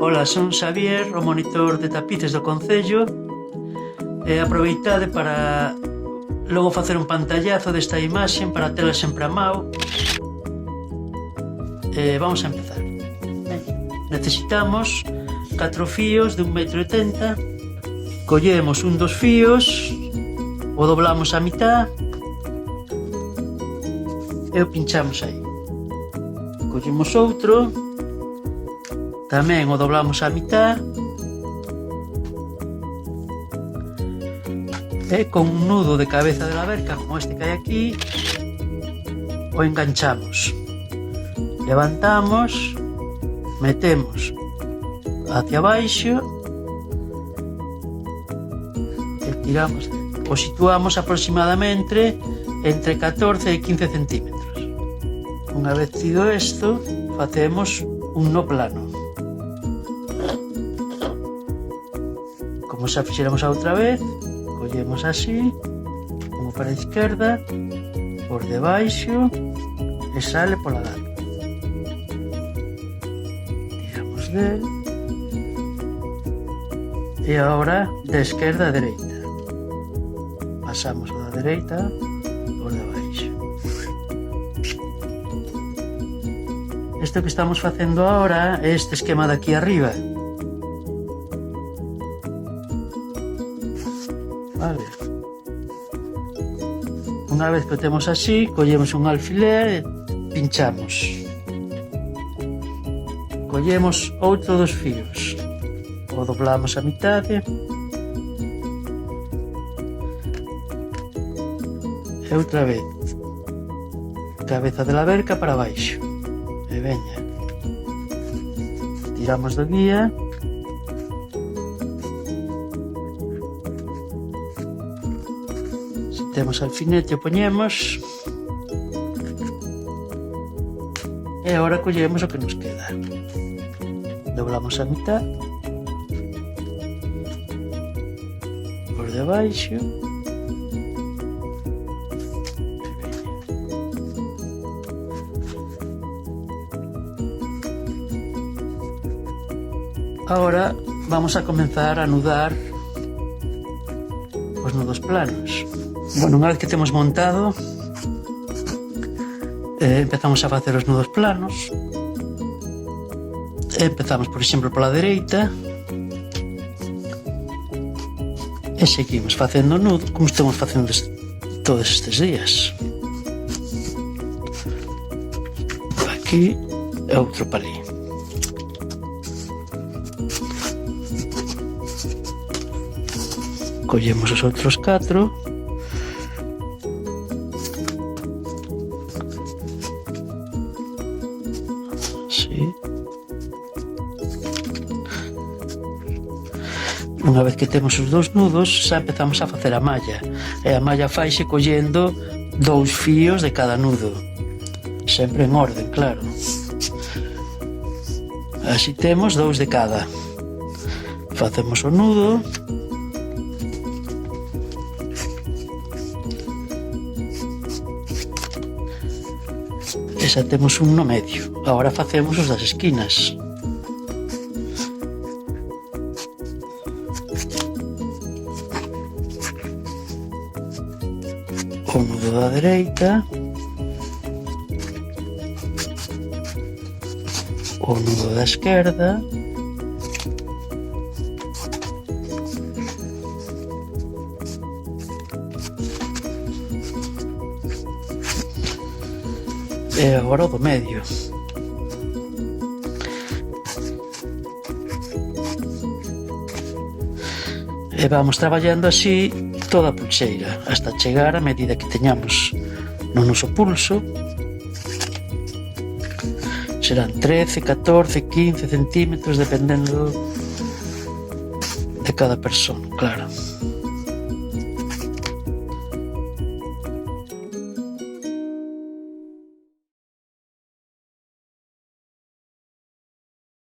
Ola, son Xavier, o monitor de tapices do Concello, e aproveitade para logo facer un pantallazo desta imaxe para tela sempre a mao. Vamos a empezar. Necesitamos 4 fíos de 1,80 m. Collemos un dos fíos, o doblamos a mitad e o pinchamos aí. Collemos outro, tamén o doblamos a mitad e con un nudo de cabeza de la verca como este que hai aquí o enganchamos, levantamos, metemos hacia baixo e tiramos, o situamos aproximadamente entre 14 e 15 centímetros. Unha vez tido isto, facemos un no plano, como xa fixéramos a outra vez. Collemos así, como para a izquierda, por debaixo e sale pola lado. Tiramos del e agora de esquerda a dereita. Pasamos o da dereita por debaixo. Isto que estamos facendo agora é este esquema de aquí arriba. Vale. Unha vez que o temos así, collemos un alfiler e pinchamos. Collemos outro dos fíos, o doblamos a mitade e outra vez cabeza de la verca para baixo e veña, tiramos do guía. Temos alfinete, o poñemos e agora collemos o que nos queda, doblamos a mitad por debaixo e agora vamos a comenzar a anudar os nudos planos. Bueno, unha vez que temos montado, empezamos a facer os nudos planos. Empezamos, por exemplo, pola dereita e seguimos facendo o nudo como estamos facendo todos estes días. Aquí e outro palí. Collemos os outros 4. Unha vez que temos os dous nudos, xa empezamos a facer a malla, e a malla faise collendo 2 fíos de cada nudo, sempre en orden, claro. Así temos 2 de cada. Facemos o nudo e xa temos un no medio. Agora facemos os das esquinas. O nudo da dereita, o nudo da esquerda e agora o do medio. E vamos traballando así toda a pulseira hasta chegar a medida que teñamos no noso pulso. Serán 13, 14, 15 centímetros dependendo de cada persona, claro.